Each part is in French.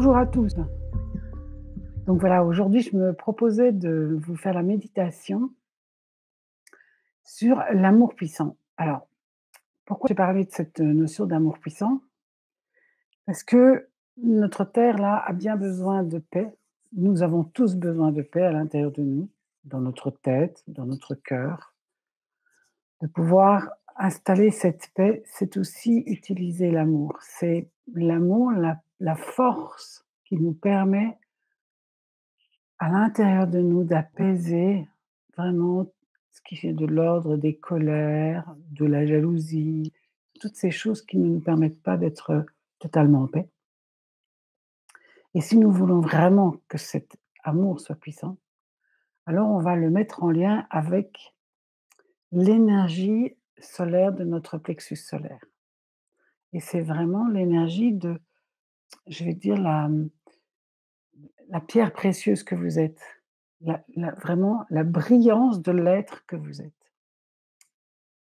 Bonjour à tous. Donc voilà, aujourd'hui, je me proposais de vous faire la méditation sur l'amour puissant. Alors, pourquoi j'ai parlé de cette notion d'amour puissant? Parce que notre terre, là, a bien besoin de paix. Nous avons tous besoin de paix à l'intérieur de nous, dans notre tête, dans notre cœur. De pouvoir installer cette paix, c'est aussi utiliser l'amour. C'est l'amour, la force qui nous permet à l'intérieur de nous d'apaiser vraiment ce qui est de l'ordre des colères, de la jalousie, toutes ces choses qui ne nous permettent pas d'être totalement en paix. Et si nous voulons vraiment que cet amour soit puissant, alors on va le mettre en lien avec l'énergie solaire de notre plexus solaire. Et c'est vraiment l'énergie de, je vais dire, la pierre précieuse que vous êtes, vraiment la brillance de l'être que vous êtes.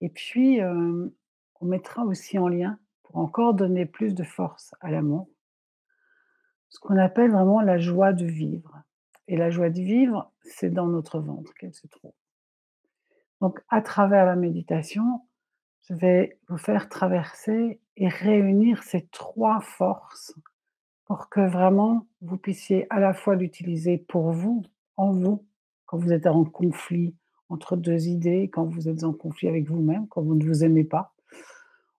Et puis, on mettra aussi en lien, pour encore donner plus de force à l'amour, ce qu'on appelle vraiment la joie de vivre. Et la joie de vivre, c'est dans notre ventre qu'elle se trouve. Donc à travers la méditation, je vais vous faire traverser et réunir ces 3 forces pour que vraiment vous puissiez à la fois l'utiliser pour vous, en vous, quand vous êtes en conflit entre 2 idées, quand vous êtes en conflit avec vous-même, quand vous ne vous aimez pas,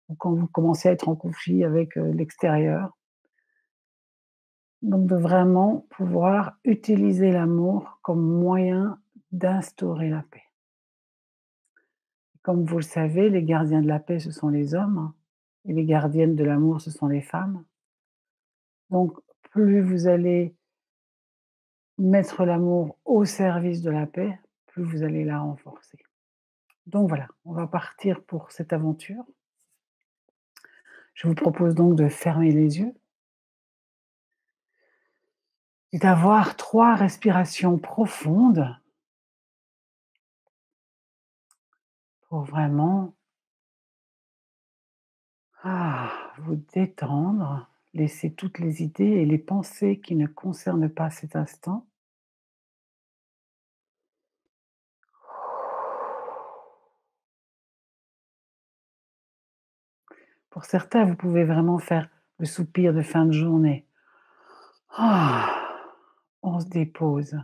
ou quand vous commencez à être en conflit avec, l'extérieur. Donc de vraiment pouvoir utiliser l'amour comme moyen d'instaurer la paix. Comme vous le savez, les gardiens de la paix, ce sont les hommes, hein, et les gardiennes de l'amour, ce sont les femmes. Donc plus vous allez mettre l'amour au service de la paix, plus vous allez la renforcer. Donc voilà, on va partir pour cette aventure. Je vous propose donc de fermer les yeux et d'avoir 3 respirations profondes pour vraiment, vous détendre, laisser toutes les idées et les pensées qui ne concernent pas cet instant. Pour certains, vous pouvez vraiment faire le soupir de fin de journée. Ah, on se dépose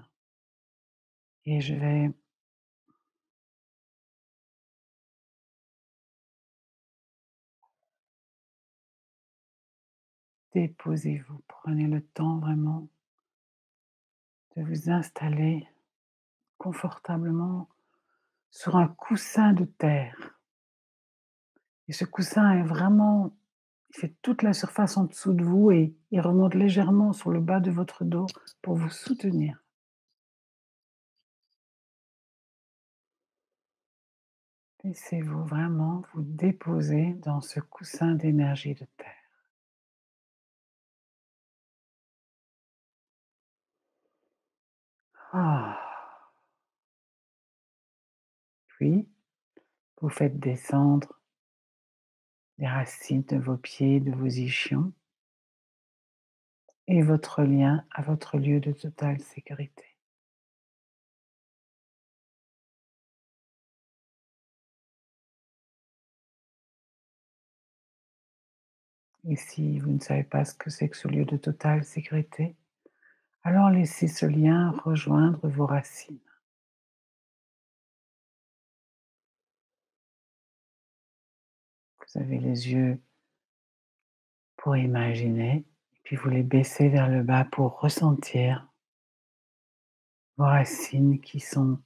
et je vais déposez-vous. Prenez le temps vraiment de vous installer confortablement sur un coussin de terre. Et ce coussin est vraiment il fait toute la surface en dessous de vous et il remonte légèrement sur le bas de votre dos pour vous soutenir. Laissez-vous vraiment vous déposer dans ce coussin d'énergie de terre. Ah. Puis, vous faites descendre les racines de vos pieds, de vos ischions et votre lien à votre lieu de totale sécurité. Et si vous ne savez pas ce que c'est que ce lieu de totale sécurité, alors laissez ce lien rejoindre vos racines. Vous avez les yeux pour imaginer, et puis vous les baissez vers le bas pour ressentir vos racines qui sont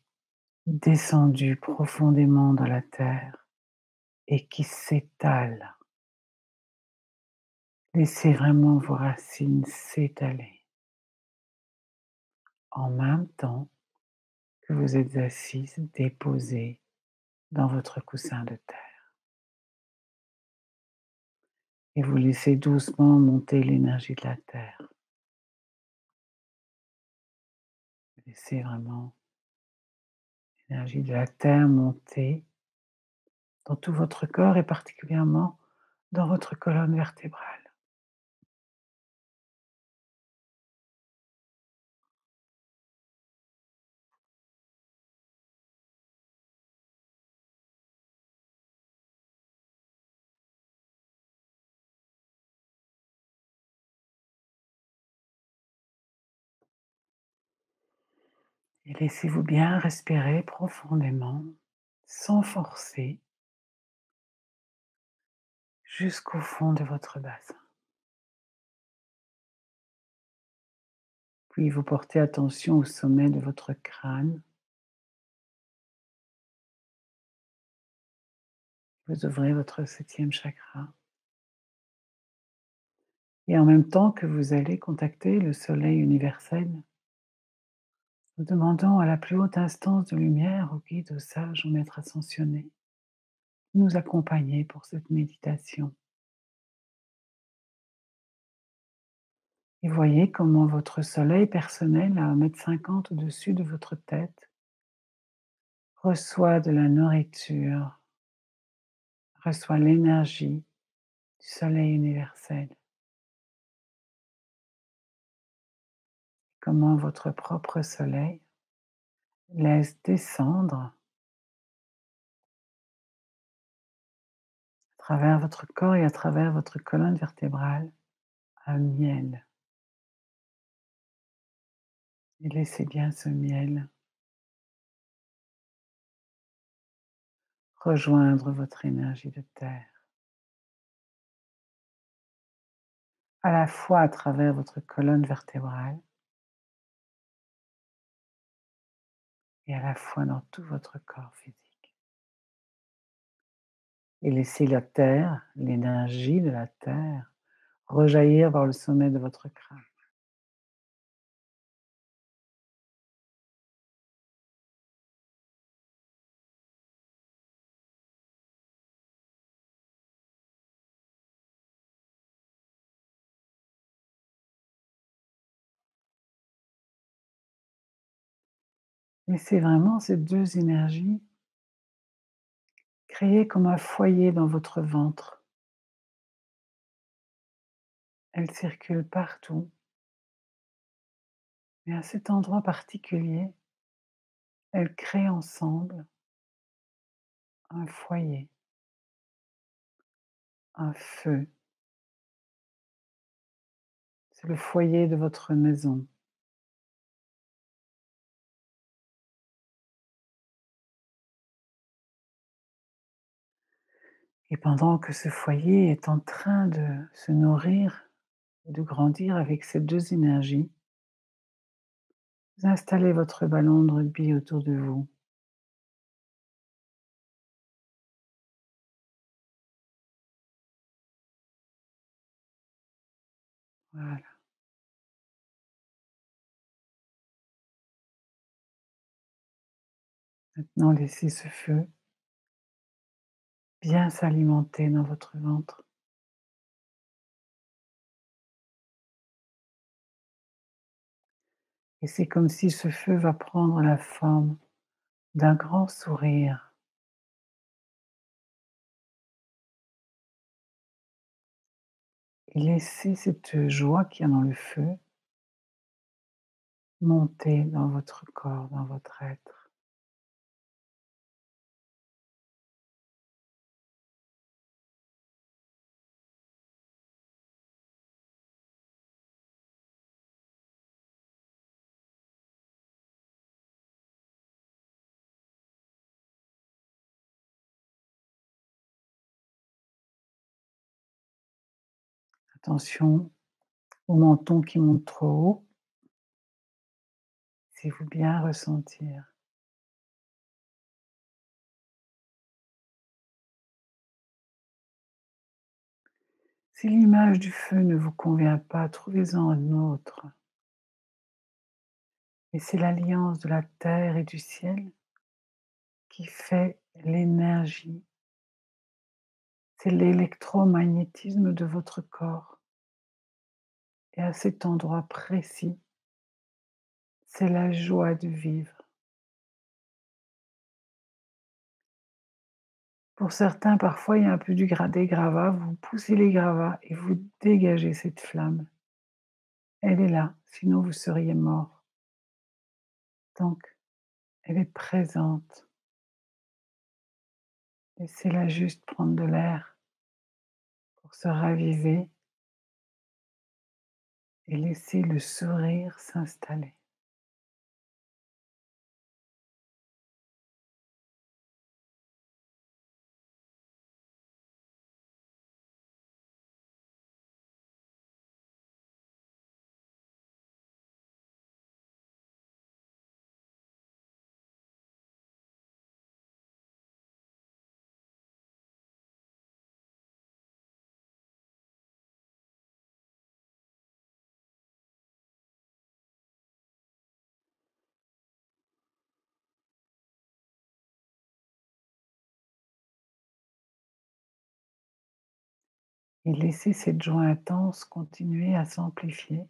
descendues profondément dans la terre et qui s'étalent. Laissez vraiment vos racines s'étaler en même temps que vous êtes assise, déposée dans votre coussin de terre. Et vous laissez doucement monter l'énergie de la terre. Laissez vraiment l'énergie de la terre monter dans tout votre corps et particulièrement dans votre colonne vertébrale. et laissez-vous bien respirer profondément, sans forcer, jusqu'au fond de votre bassin. Puis vous portez attention au sommet de votre crâne. Vous ouvrez votre septième chakra. Et en même temps que vous allez contacter le soleil universel, nous demandons à la plus haute instance de lumière, au guide, au sage, au maître ascensionné, de nous accompagner pour cette méditation. Et voyez comment votre soleil personnel à 1,50 m au-dessus de votre tête reçoit de la nourriture, reçoit l'énergie du soleil universel. Comment votre propre soleil laisse descendre à travers votre corps et à travers votre colonne vertébrale un miel. Et laissez bien ce miel rejoindre votre énergie de terre, à la fois à travers votre colonne vertébrale et à la fois dans tout votre corps physique. Et laissez la terre, l'énergie de la terre, rejaillir vers le sommet de votre crâne. Laissez vraiment ces deux énergies créer comme un foyer dans votre ventre. Elles circulent partout, mais à cet endroit particulier, elles créent ensemble un foyer, un feu. C'est le foyer de votre maison. Et pendant que ce foyer est en train de se nourrir et de grandir avec ces deux énergies, vous installez votre ballon de rugby autour de vous. Voilà. Maintenant, laissez ce feu bien s'alimenter dans votre ventre. Et c'est comme si ce feu va prendre la forme d'un grand sourire. Et laissez cette joie qu'il y a dans le feu monter dans votre corps, dans votre être. Attention au menton qui monte trop haut. Laissez-vous bien ressentir. Si l'image du feu ne vous convient pas, trouvez-en un autre. Et c'est l'alliance de la terre et du ciel qui fait l'énergie. C'est l'électromagnétisme de votre corps. Et à cet endroit précis, c'est la joie de vivre. Pour certains, parfois, il y a un peu des gravats. Vous poussez les gravats et vous dégagez cette flamme. Elle est là, sinon vous seriez mort. Donc, elle est présente. Laissez-la juste prendre de l'air pour se raviver et laissez le sourire s'installer. et laissez cette joie intense continuer à s'amplifier.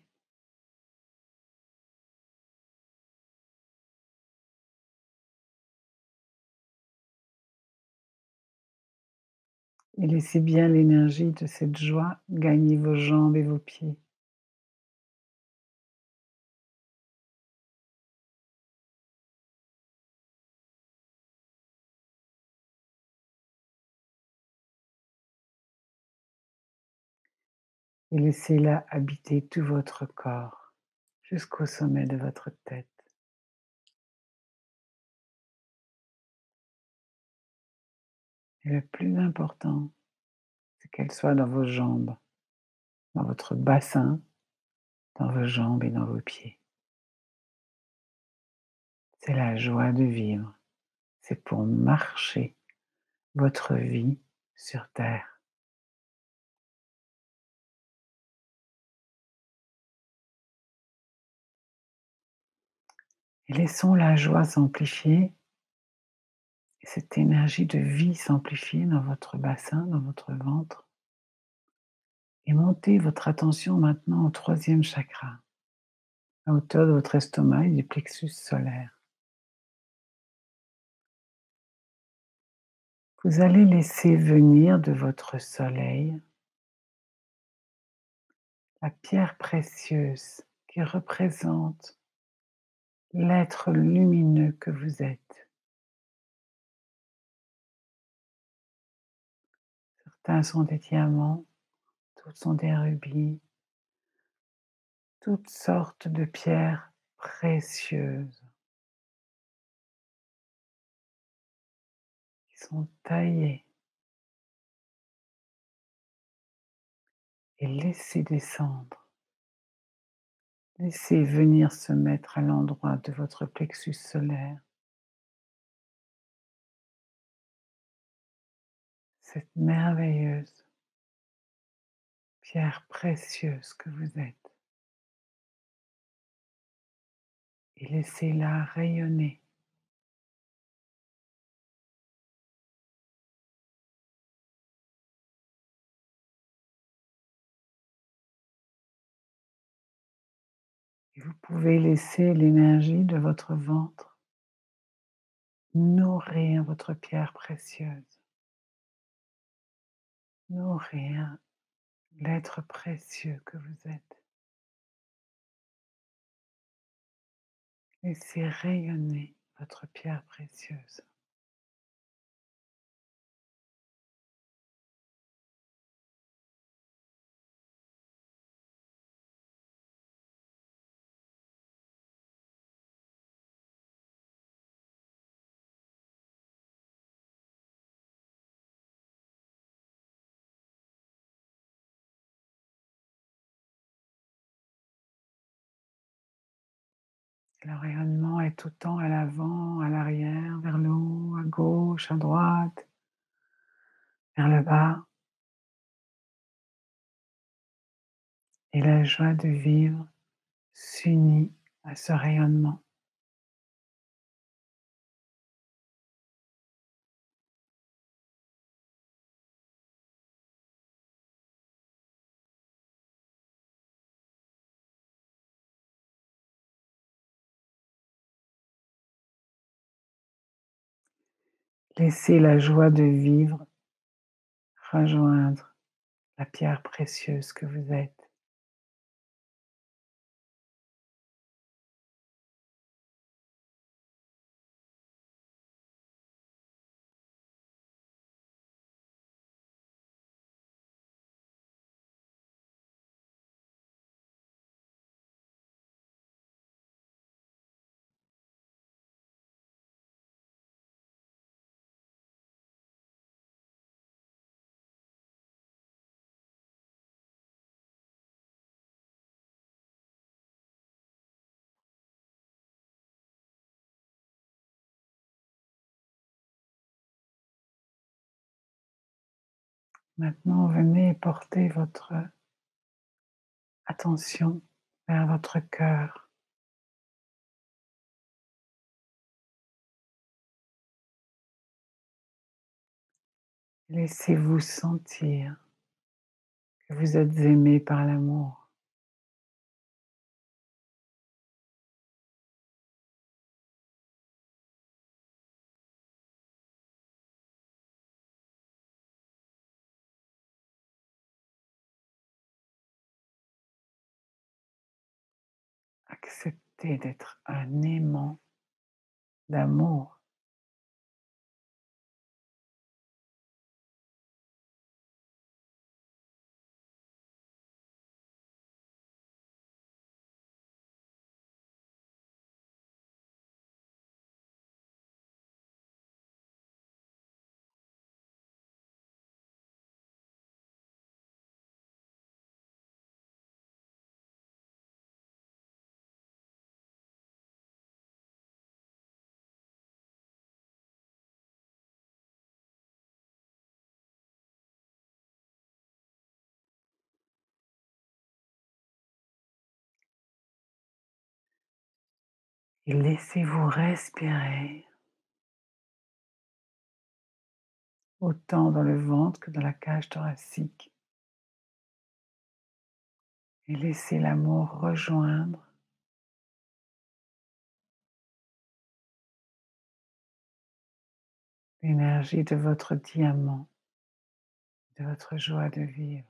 Et laissez bien l'énergie de cette joie gagner vos jambes et vos pieds. Et laissez-la habiter tout votre corps, jusqu'au sommet de votre tête. Et le plus important, c'est qu'elle soit dans vos jambes, dans votre bassin, dans vos jambes et dans vos pieds. C'est la joie de vivre. C'est pour marcher votre vie sur terre. Et laissons la joie s'amplifier et cette énergie de vie s'amplifier dans votre bassin, dans votre ventre. Et montez votre attention maintenant au troisième chakra, à hauteur de votre estomac et du plexus solaire. Vous allez laisser venir de votre soleil la pierre précieuse qui représente l'être lumineux que vous êtes. Certains sont des diamants, d'autres sont des rubis, toutes sortes de pierres précieuses qui sont taillées et laissez descendre. Laissez venir se mettre à l'endroit de votre plexus solaire, cette merveilleuse pierre précieuse que vous êtes, et laissez-la rayonner. Et vous pouvez laisser l'énergie de votre ventre nourrir votre pierre précieuse, nourrir l'être précieux que vous êtes. Laissez rayonner votre pierre précieuse. Le rayonnement est tout le temps à l'avant, à l'arrière, vers le haut, à gauche, à droite, vers le bas. Et la joie de vivre s'unit à ce rayonnement. Laissez la joie de vivre rejoindre la pierre précieuse que vous êtes. Maintenant, venez porter votre attention vers votre cœur. Laissez-vous sentir que vous êtes aimé par l'amour. Acceptez d'être un aimant d'amour. Et laissez-vous respirer autant dans le ventre que dans la cage thoracique. Et laissez l'amour rejoindre l'énergie de votre diamant, de votre joie de vivre.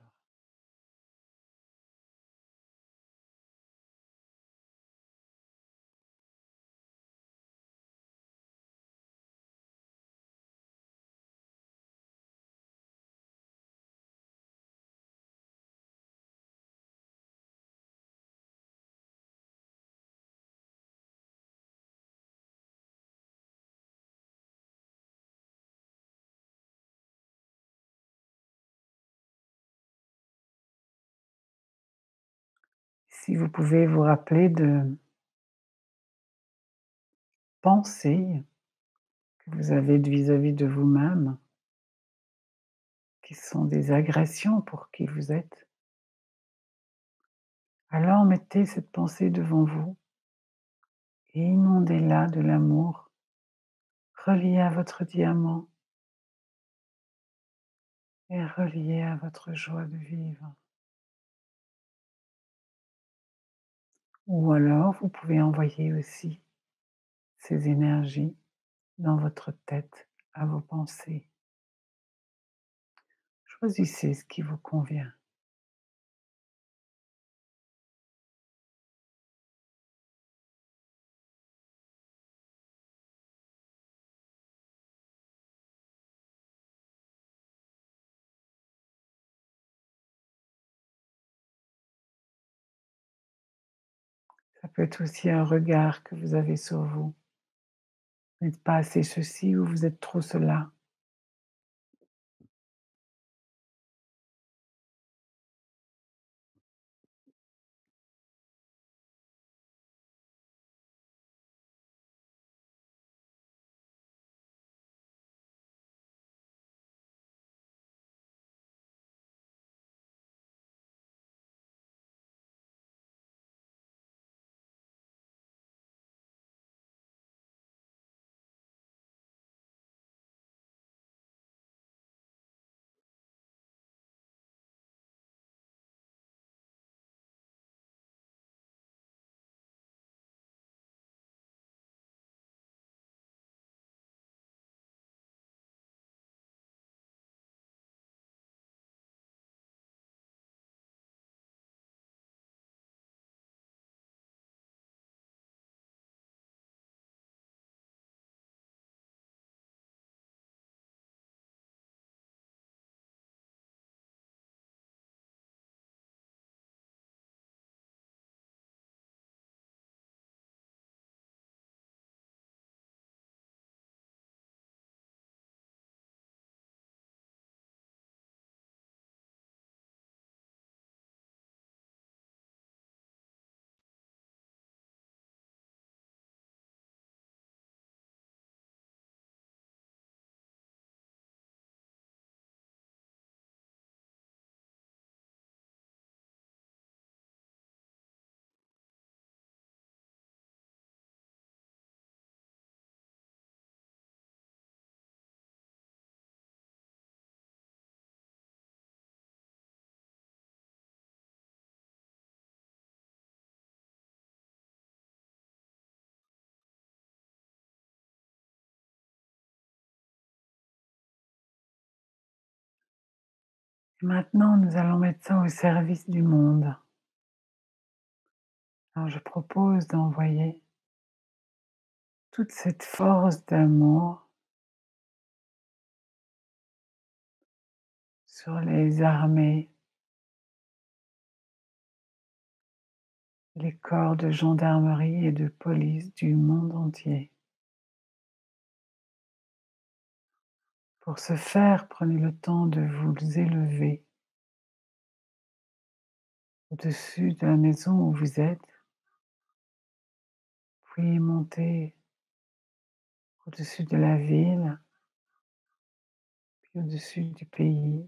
Si vous pouvez vous rappeler de pensées que vous avez vis-à-vis de vous-même, qui sont des agressions pour qui vous êtes, alors mettez cette pensée devant vous et inondez-la de l'amour relié à votre diamant et relié à votre joie de vivre. Ou alors, vous pouvez envoyer aussi ces énergies dans votre tête, à vos pensées. Choisissez ce qui vous convient. Ça peut être aussi un regard que vous avez sur vous. Vous n'êtes pas assez ceci ou vous êtes trop cela. Maintenant, nous allons mettre ça au service du monde. Alors, je propose d'envoyer toute cette force d'amour sur les armées, les corps de gendarmerie et de police du monde entier. Pour ce faire, prenez le temps de vous élever au-dessus de la maison où vous êtes, puis monter au-dessus de la ville, puis au-dessus du pays,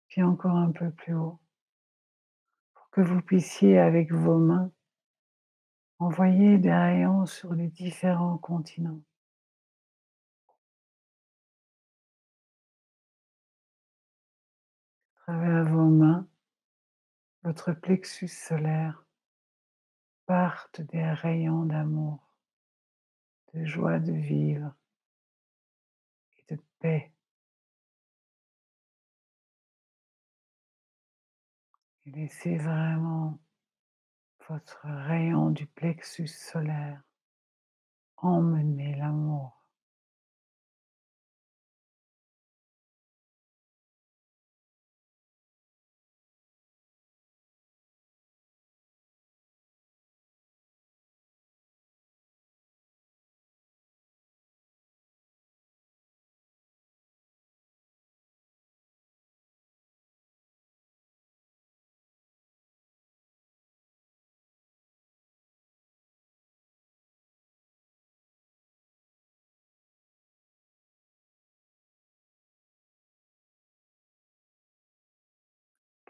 puis encore un peu plus haut, pour que vous puissiez avec vos mains envoyer des rayons sur les différents continents. À travers vos mains, votre plexus solaire partent des rayons d'amour, de joie de vivre et de paix. Et laissez vraiment votre rayon du plexus solaire emmener l'amour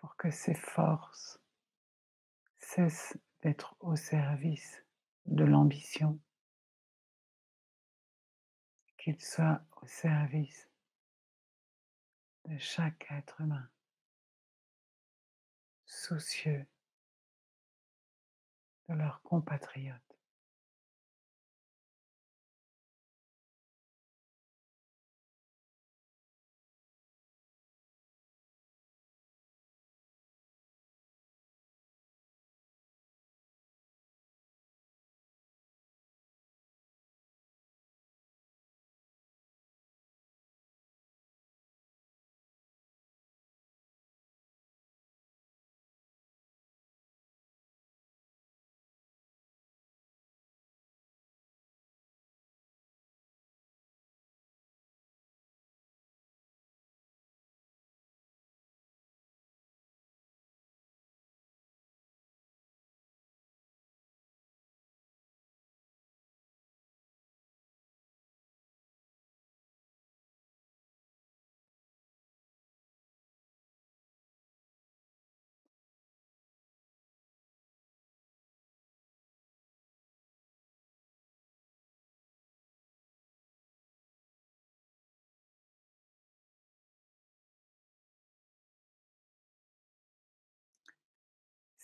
pour que ces forces cessent d'être au service de l'ambition, qu'ils soient au service de chaque être humain, soucieux de leurs compatriotes.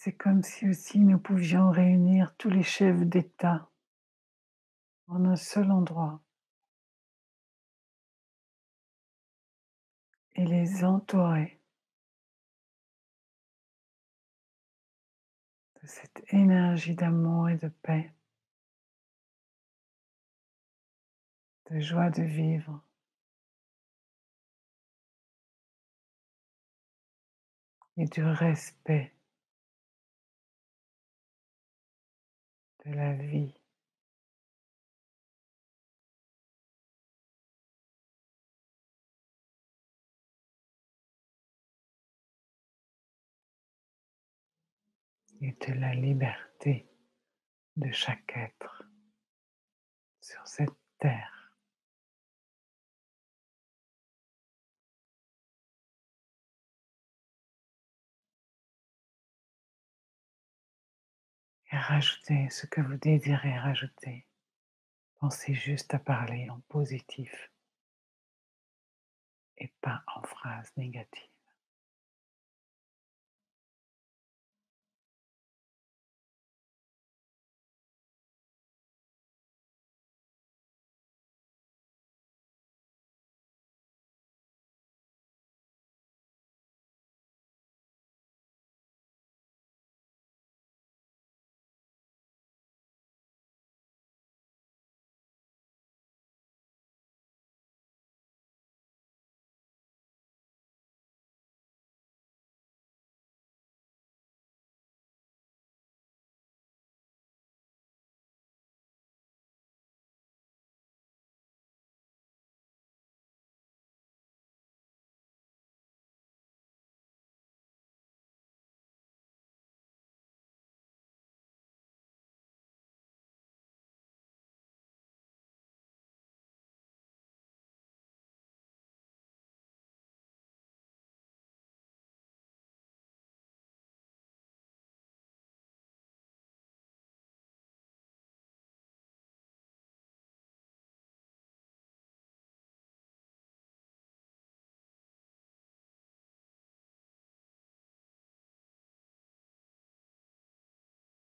C'est comme si aussi nous pouvions réunir tous les chefs d'État en un seul endroit et les entourer de cette énergie d'amour et de paix, de joie de vivre et du respect de la vie. Et de la liberté de chaque être sur cette terre. Et rajoutez ce que vous désirez rajouter. Pensez juste à parler en positif et pas en phrases négatives.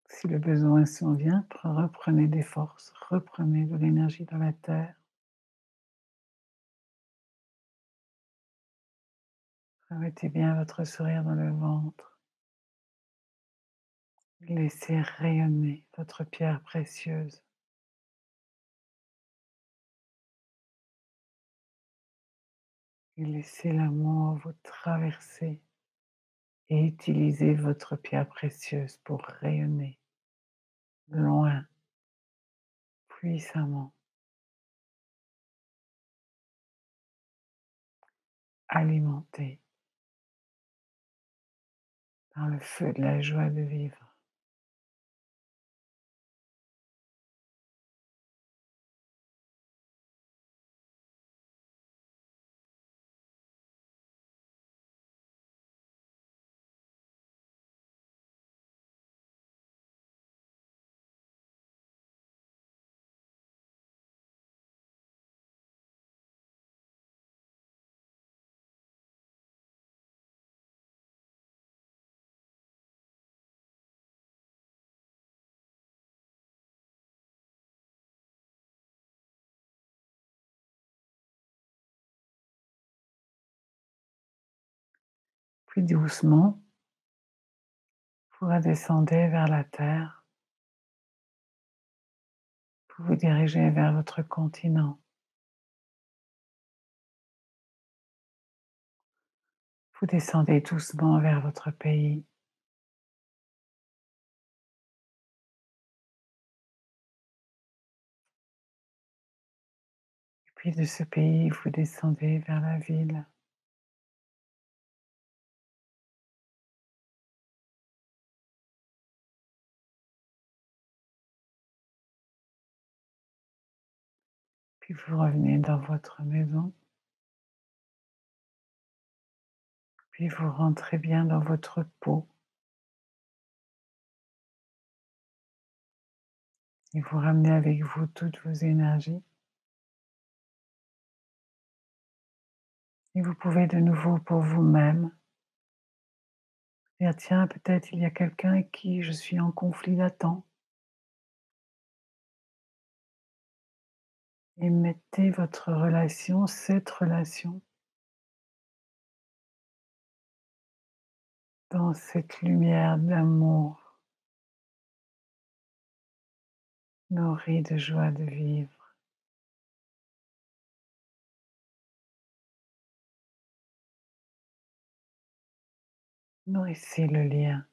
Si le besoin s'en vient, reprenez des forces, reprenez de l'énergie dans la terre. Remettez bien votre sourire dans le ventre. Laissez rayonner votre pierre précieuse. Et laissez l'amour vous traverser et utilisez votre pierre précieuse pour rayonner loin, puissamment, alimenté par le feu de la joie de vivre. Puis doucement, vous redescendez vers la terre, vous vous dirigez vers votre continent. Vous descendez doucement vers votre pays. Puis de ce pays, vous descendez vers la ville. Puis vous revenez dans votre maison. Puis vous rentrez bien dans votre peau. Et vous ramenez avec vous toutes vos énergies. Et vous pouvez de nouveau pour vous-même dire, tiens, peut-être il y a quelqu'un avec qui je suis en conflit latent. Et mettez votre relation, cette relation, dans cette lumière d'amour, nourrie de joie de vivre. Nourrissez le lien.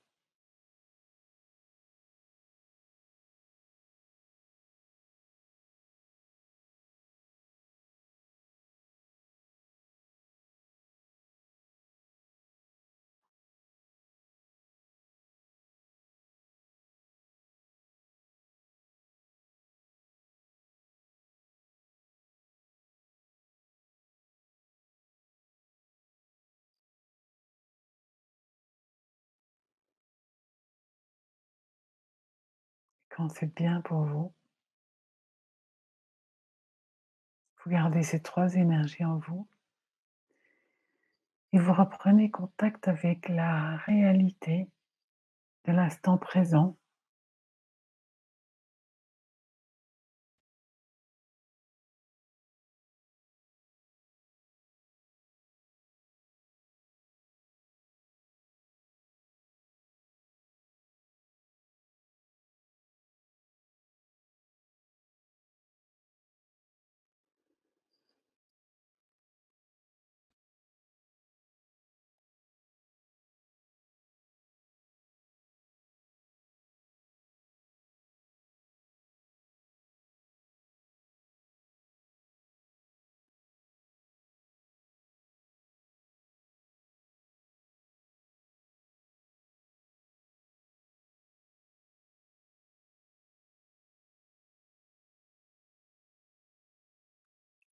Quand c'est bien pour vous, vous gardez ces trois énergies en vous et vous reprenez contact avec la réalité de l'instant présent.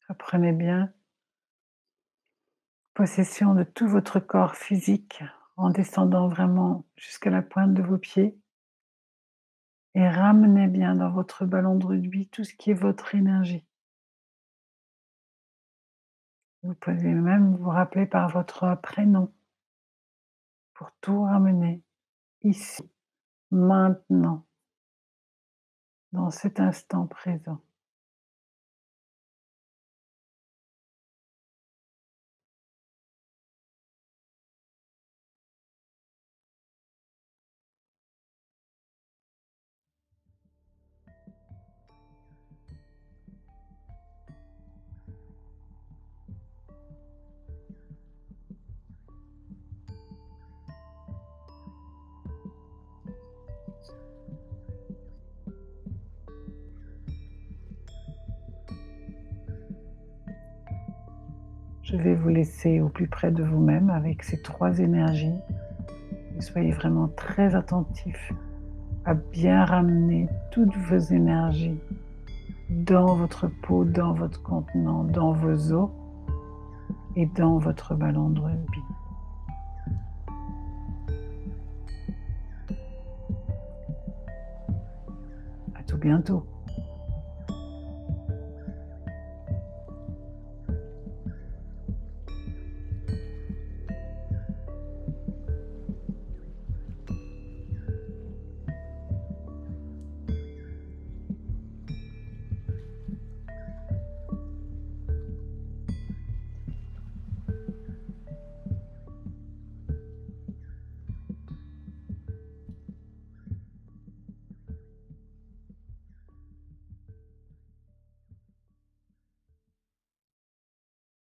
Reprenez bien possession de tout votre corps physique en descendant vraiment jusqu'à la pointe de vos pieds et ramenez bien dans votre ballon de rugby tout ce qui est votre énergie. Vous pouvez même vous rappeler par votre prénom pour tout ramener ici, maintenant. dans cet instant présent. Je vais vous laisser au plus près de vous-même avec ces 3 énergies et soyez vraiment très attentifs à bien ramener toutes vos énergies dans votre peau, dans votre contenant, dans vos os et dans votre ballon de rugby. À tout bientôt.